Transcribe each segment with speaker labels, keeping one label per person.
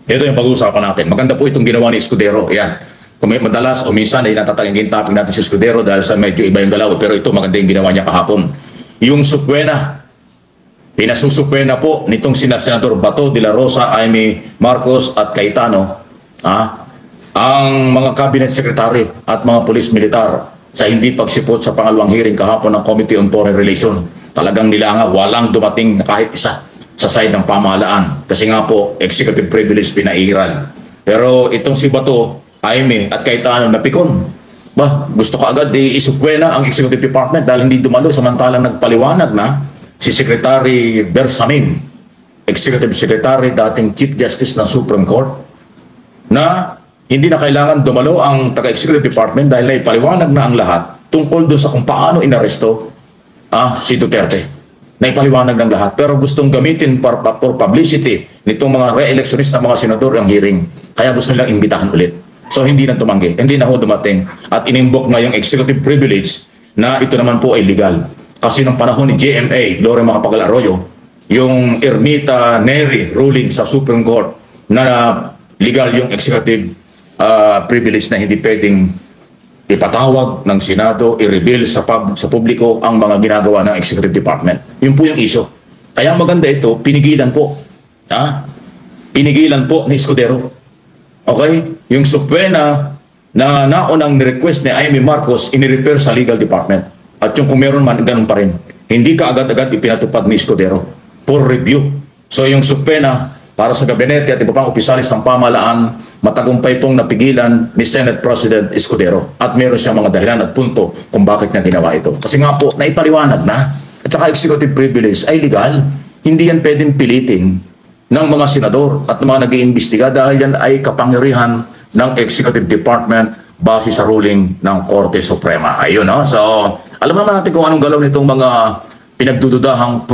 Speaker 1: Ito yung pag-uusapan natin. Maganda po itong ginawa ni Escudero. Yan. Kung may madalas o minsan ay natatangingin topic natin si Escudero dahil sa medyo iba yung galaw. Pero ito maganda yung ginawa niya kahapon. Yung supwena, pinasusupwena po nitong sina Senador Bato de la Rosa, Amy Marcos at Cayetano, ang mga cabinet secretary at mga pulis militar sa hindi pagsipot sa pangalawang hearing kahapon ng Committee on Foreign Relations. Talagang nilanga, walang dumating na kahit isa sa side ng pamahalaan. Kasi nga po, executive privilege pinairal. Pero itong si Bato, Amy at Cayetano napikon. Gusto ko agad isupwena ang executive department dahil hindi dumalo samantalang nagpaliwanag na si Secretary Bersamin, executive secretary, dating Chief Justice ng Supreme Court, na hindi na kailangan dumalo ang taga-executive department dahil naipaliwanag na ang lahat tungkol doon sa kung paano inaresto si Duterte. Naipaliwanag ng lahat, pero gustong gamitin for publicity nitong mga re-electionist na mga senador ang hearing. Kaya gusto nilang imbitahan ulit. So hindi na tumanggi, hindi na ho dumating. At inimbok na yung executive privilege na ito naman po ay legal. Kasi nung panahon ni GMA, Gloria Macapagal Arroyo, yung Ermita Neri ruling sa Supreme Court na legal yung executive privilege na hindi pwedeng ipatawag ng Senado, i-reveal sa publiko ang mga ginagawa ng Executive Department. Yun po yung issue. Kaya maganda ito, pinigilan po. Pinigilan po ni Escudero. Okay? Yung supwena na naunang ni-request ni Amy Marcos, ini-repair sa legal department. At yung kung meron man, ganun pa rin. Hindi ka agad-agad ipinatupad ni Escudero for review. So yung supwena para sa gabinete at iba pang opisyalis ng pamahalaan, matagumpay pong napigilan ni Senate President Escudero. At meron siyang mga dahilan at punto kung bakit niya ginawa ito. Kasi nga po, naipaliwanag na. At saka executive privilege ay legal. Hindi yan pwedeng pilitin ng mga senador at mga nag-iimbestiga dahil yan ay kapangyarihan ng Executive Department base sa ruling ng Korte Suprema. Ayun, no? So, alam naman natin kung anong galaw nitong mga pinagdududahang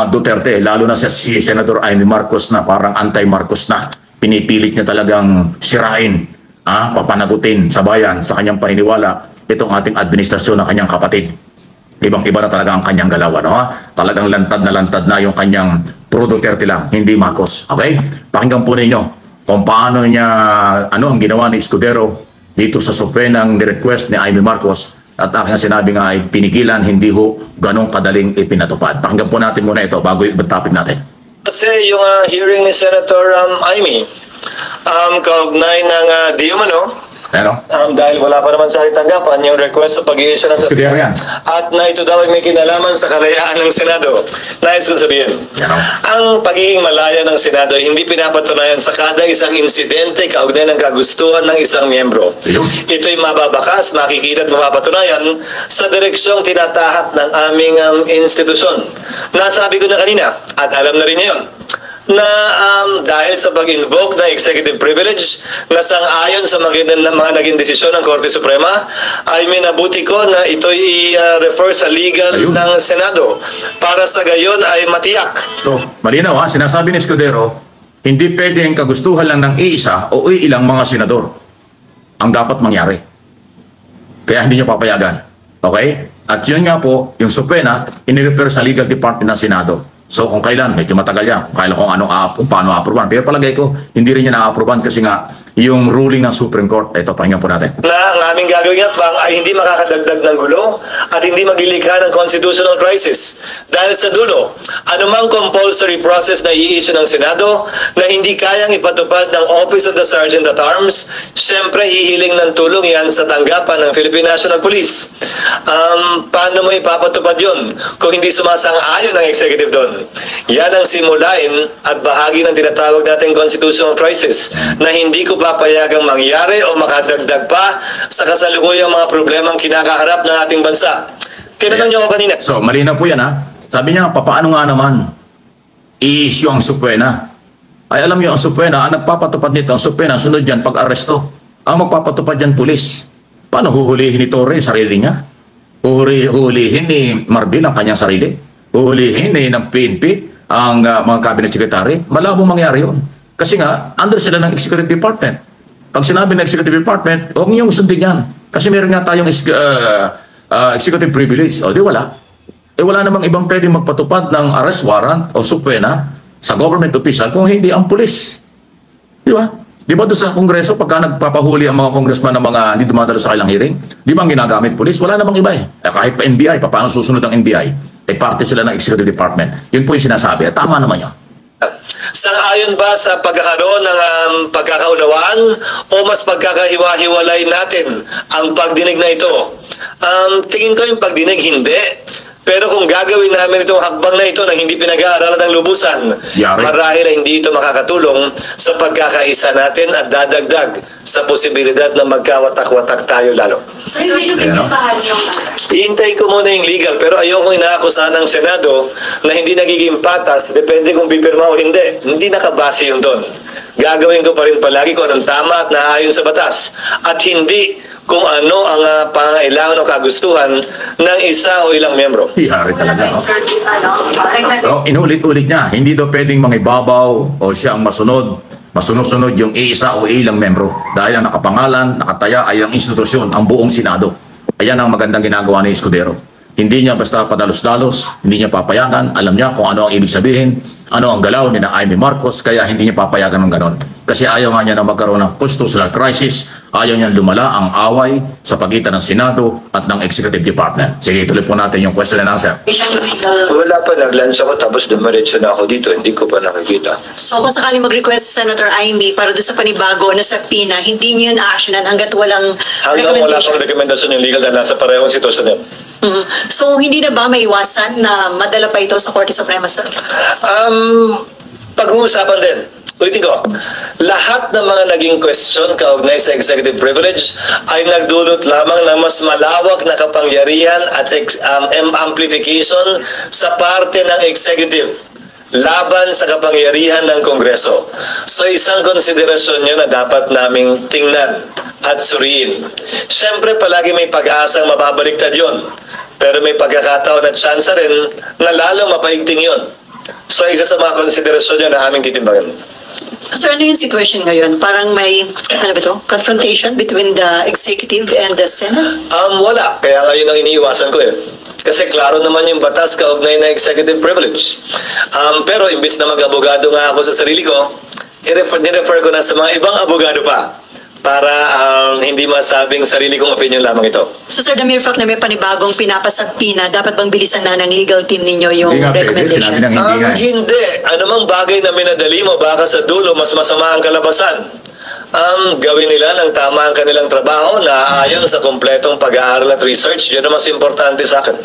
Speaker 1: Duterte, lalo na si Senador Amy Marcos na parang anti-Marcos na. Pinipilit niya talagang sirain, papanagutin sa bayan sa kanyang paniniwala itong ating administrasyon ng kanyang kapatid. Ibang-iba na talaga ang kanyang galawan. Talagang lantad na yung kanyang pro-Duterte lang, hindi Marcos. Okay? Pakinggan po ninyo kung paano niya, ang ginawa ni Escudero dito sa supwenang request ni Amy Marcos. At aking sinabi nga ay pinigilan, hindi ho ganong kadaling ipinatupad. Pakinggan po natin muna ito bago yung ibang topic natin.
Speaker 2: Kasi yung hearing ni Senator Amy, kaugnay ng di umano, dahil wala pa naman sa tanggapan yung request sa pag-i-issue ng sabihin. At na ito daw ay may kinalaman sa kalayaan ng Senado. Nais kong sabihin, ang pagiging malaya ng Senado ay hindi pinapatunayan sa kada isang insidente kaugnay ng kagustuhan ng isang miyembro. Ito ay mababakas, makikita at mapapatunayan sa direksyong tinatahak ng aming institusyon. Nasabi ko na kanina, at alam na rin niyo yun, na dahil sa pag-invoke ng executive privilege na sang-ayon sa mga naging desisyon ng Korte Suprema, ay minabuti ko na ito i-refer sa legal ng Senado para sa gayon ay matiyak.
Speaker 1: So, malinaw sinasabi ni Escudero, hindi pwedeng kagustuhan lang ng iisa o ilang mga senador ang dapat mangyari. Kaya hindi niya papayagan. Okay? At yun nga po, yung supwena, in-refer sa legal department ng Senado. So kung kailan, medyo matagal yan. Kung kung paano a-approvean. Pero palagay ko, hindi rin niya na-approvean kasi nga yung ruling ng Supreme Court. Ito, pakinggan po natin.
Speaker 2: Na ang aming gagawin ay hindi makakadagdag ng gulo at hindi maglilikha ng constitutional crisis. Dahil sa dulo, anumang compulsory process na i-issue ng Senado na hindi kayang ipatupad ng Office of the Sergeant at Arms, syempre hihiling ng tulong yan sa tanggapan ng Philippine National Police. Paano mo ipapatupad yun kung hindi sumasang-ayon ng executive doon? Yan ang simulain at bahagi ng tinatawag nating constitutional crisis na hindi ko papayagang mangyari o makadagdag pa sa kasalukuyang mga problemang kinakaharap ng ating bansa. Tinanong niyo ako kanina.
Speaker 1: So, malinaw po yan Sabi niya, papaano nga naman i-issue ang supwena? Ay alam niyo, ang supwena, ang nagpapatupad nito, ang supwena, sunod yan pag-aresto. Ang magpapatupad yan, pulis. Paano huhulihin ito rin sarili niya? Huhulihin ni Marbil ang kanyang sarili? Huhulihin ng PNP ang mga cabinet secretary? Malabong mangyari yun. Kasi nga, under sila ng Executive Department. Pag sinabi ng Executive Department, huwag niyong sundin yan. Kasi meron nga tayong executive privilege. O di wala. Wala namang ibang pwedeng magpatupad ng arrest warrant o supwena sa government official kung hindi ang pulis. Di ba? Di ba doon sa Kongreso, pagka nagpapahuli ang mga congressman ng mga hindi dumadalo sa kailang hearing, di ba ang ginagamit police? Wala namang iba eh. Kahit pa NBI, paano susunod ang NBI? Ay parte sila ng Executive Department. Yun po yung sinasabi. At tama naman yun.
Speaker 2: Sang-ayon ba sa pagkakaroon ng pagkakaunawaan o mas pagkakahiwa-hiwalay natin ang pagdinig na ito? Tingin ko yung pagdinig hindi. Pero kung gagawin namin itong hakbang na ito na hindi pinag-aaralan ng lubusan, marahil ay hindi ito makakatulong sa pagkakaisa natin at dadagdag sa posibilidad na magkawatak-watak tayo lalo. Hintay ko muna yung legal, pero ayoko inaakusahan ng Senado na hindi nagiging patas, depende kung pipirma o hindi. Hindi nakabase yun doon. Gagawin ko pa rin palagi kung anong tama at naaayon sa batas. At hindi kung ano ang pangailangan o kagustuhan ng isa o ilang miyembro.
Speaker 1: Hiyari talaga. So, inulit-ulit niya, hindi daw pwedeng mangibabaw o siya ang masunod-sunod yung isa o ilang miyembro. Dahil ang nakapangalan, nakataya ay ang institusyon, ang buong Senado. Ayan ang magandang ginagawa ni Escudero. Hindi niya basta padalos-dalos, hindi niya papayagan, alam niya kung ano ang ibig sabihin, ano ang galaw ni na Amy Marcos, kaya hindi niya papayagan ng ganon. Kasi ayaw nga niya na magkaroon ng constitutional crisis, ayaw niya lumala ang away sa pagitan ng Senado at ng Executive Department. Sige, ituloy po natin yung question and answer.
Speaker 2: Wala pa, nag-lunch ako tapos dumiretso na ako dito, hindi ko pa nakikita.
Speaker 3: So kung sakaling mag-request Senator Amy para doon sa panibago na sa PINA, hindi niyo yun actionan hanggat walang
Speaker 2: Hanggang wala
Speaker 3: recommendation?
Speaker 2: pang rekomendasyon yung legal dahil nasa parehong sitwasyon yun.
Speaker 3: So hindi na ba maiwasan na madala pa ito sa Korte Suprema, sir?
Speaker 2: Pag-uusapan din. Ulitin ko, lahat ng mga naging question kaugnay sa executive privilege ay nagdulot lamang ng mas malawak na kapangyarihan at amplification sa parte ng executive laban sa kapangyarihan ng Kongreso. So isang konsiderasyon yun na dapat naming tingnan at suriin. Siyempre palagi may pag-asang mababaliktad yun, pero may pagkakataon at tsansa rin na lalong mapaigting yun. So isa sa mga konsiderasyon yun na aming titimbangin.
Speaker 3: Sir, ano yung situation ngayon? Parang may, ano ba ito? Confrontation between the executive and the Senate?
Speaker 2: Wala. Kaya nga yun ang iniiwasan ko eh. Kasi klaro naman yung batas kaugnay na executive privilege. Pero imbis na mag-abogado nga ako sa sarili ko, i-refer ko na sa mga ibang abogado pa para hindi masabing sarili kong opinion lamang ito.
Speaker 3: So sir, the mere fact na may panibagong pinapasag PINA, dapat bang bilisan na ng legal team ninyo yung recommendation?
Speaker 2: Hindi. Anumang bagay na minadali mo, baka sa dulo mas masama ang kalabasan. Gawin nila ng tama ang kanilang trabaho na ayon sa kompletong pag-aaral at research. Yun ang mas importante sa akin.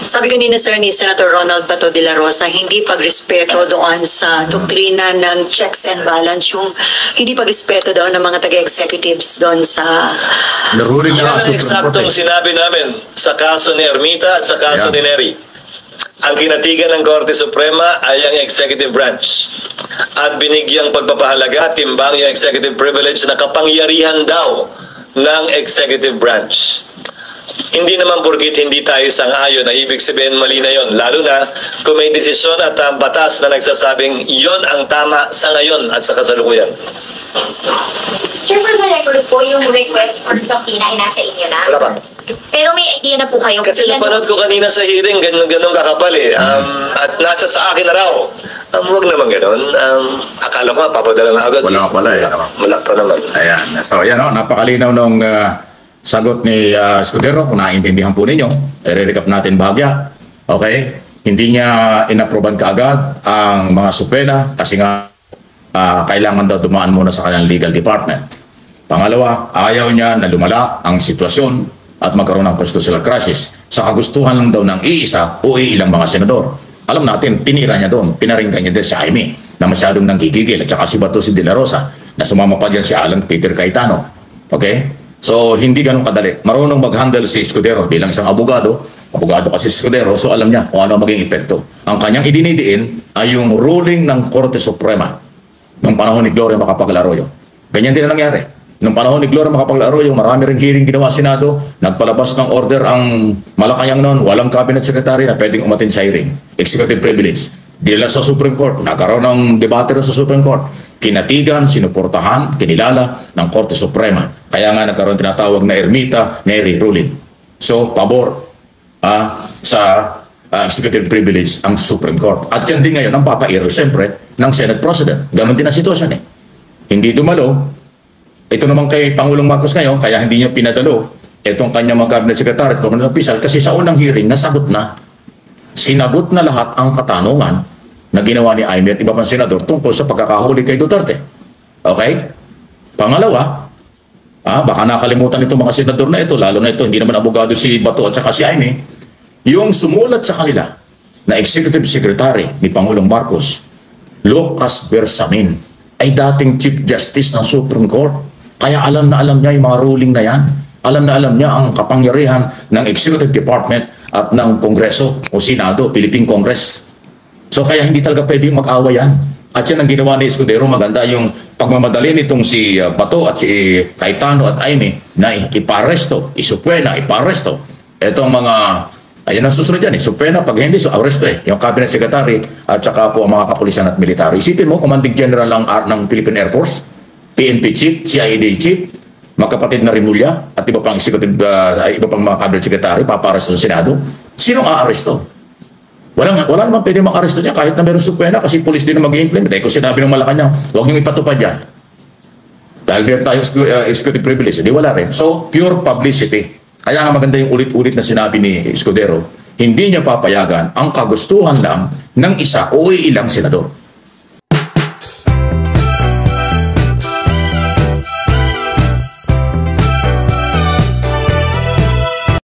Speaker 3: Sabi kanina sir ni Senator Ronald Bato de la Rosa, hindi pagrespeto doon sa doktrina ng checks and balance, yung hindi pagrespeto doon ng mga taga-executives doon sa...
Speaker 2: Yan ang eksaktong sinabi namin sa kaso ni Ermita at sa kaso ni Neri. Ang kinatigan ng Korte Suprema ay ang executive branch. At binigyang pagpapahalaga, timbang yung executive privilege na kapangyarihan daw ng executive branch. Hindi naman porkit hindi tayo sang-ayon na ibig sabihin mali na yon. Lalo na kung may desisyon at batas na nagsasabing yon ang tama sa ngayon at sa kasalukuyan.
Speaker 4: Sure, for the record po, yung request for sa PINA ay nasa inyo na?
Speaker 2: Wala pa.
Speaker 4: Pero may idea na po kayo.
Speaker 2: Kasi napanood ko kanina sa hearing, ganun kakapal eh. At nasa sa akin na raw. Huwag naman ganun. Akala ko papadala na agad.
Speaker 1: Wala pala eh.
Speaker 2: Wala pa naman.
Speaker 1: Ayan. So yan o, napakalinaw nung sagot ni Escudero. Kung naiintindihan po ninyo, i-recap natin bahagya. Okay? Hindi niya inaproban kaagad ang mga supena kasi nga kailangan daw dumaan muna sa kanilang legal department. Pangalawa, ayaw niya na lumala ang sitwasyon at magkaroon ng constitutional crisis sa kagustuhan lang daw ng iisa o ilang mga senador. Alam natin, tinira niya doon, pinaringgan niya din si Amy na masyadong nanggigigil at saka si Bato si De La Rosa na sumama pa dyan si Alan Peter Cayetano. Okay? So, hindi ganun kadali. Marunong mag-handle si Escudero bilang isang abogado kasi si Escudero, so alam niya kung ano maging epekto. Ang kanyang idinidiin ay yung ruling ng Korte Suprema noong panahon ni Gloria Macapagal Arroyo. Ganyan din na nangyari. Noong panahon ni Gloria Macapagal Arroyo, marami ring hearing ginawa Senado, nagpalabas ng order ang Malacanang noon, walang cabinet secretary na pwedeng umatin sa hearing. Executive privilege. Dinala sa Supreme Court, nagkaroon ng debate sa Supreme Court. Kinatigan, sinuportahan, kinilala ng Korte Suprema. Kaya nga nagkaroon tinatawag na Ermita Neri ruling. So, pabor sa executive privilege ang Supreme Court. At yan din ngayon ang papairal, siyempre, ng Senate President. Ganon din ang sitwasyon eh. Hindi dumalo. Ito naman kay Pangulong Marcos ngayon, kaya hindi niya pinadalo itong kanyang mga cabinet secretary at cabinet official kasi sa unang hearing, nasagot na. Sinagot na lahat ang katanungan na ginawa ni Jaime at iba pang senador tungkol sa pagkakahuli kay Duterte. Okay? Pangalawa, baka nakalimutan itong mga senador na ito, lalo na ito, hindi naman abogado si Bato at saka si Jaime, yung sumulat sa kanila na Executive Secretary ni Pangulong Marcos, Lucas Bersamin, ay dating Chief Justice ng Supreme Court. Kaya alam na alam niya yung mga ruling na yan. Alam na alam niya ang kapangyarihan ng Executive Department at ng Kongreso o Senado, Philippine Congress. So kaya hindi talaga pwedeng mag-away yan. At yan ang ginawa ni Escudero. Maganda yung pagmamadali nitong si Bato at si Cayetano at Jaime na iparesto, isupwena, iparesto. Itong mga, ayan ang susunod yan, supwena, pag hindi, so arresto yung Cabinet Secretary at saka po ang mga kapulisan at military. Isipin mo, Commanding General ng Philippine Air Force, PNP Chief, CID Chief, magkapatid na Rimulya at iba pang executive, iba pang mga cabinet secretary, paparesto sa Senado. Sinong aaresto? Wala naman pwede makaresto niya kahit na meron supwena kasi police din na mag-implement. Kung sinabi ng Malacanang, huwag niyong ipatupad yan. Dahil meron tayong executive privilege, hindi wala rin. So, pure publicity. Kaya nga maganda yung ulit-ulit na sinabi ni Escudero, hindi niya papayagan ang kagustuhan lang ng isa o ilang senador.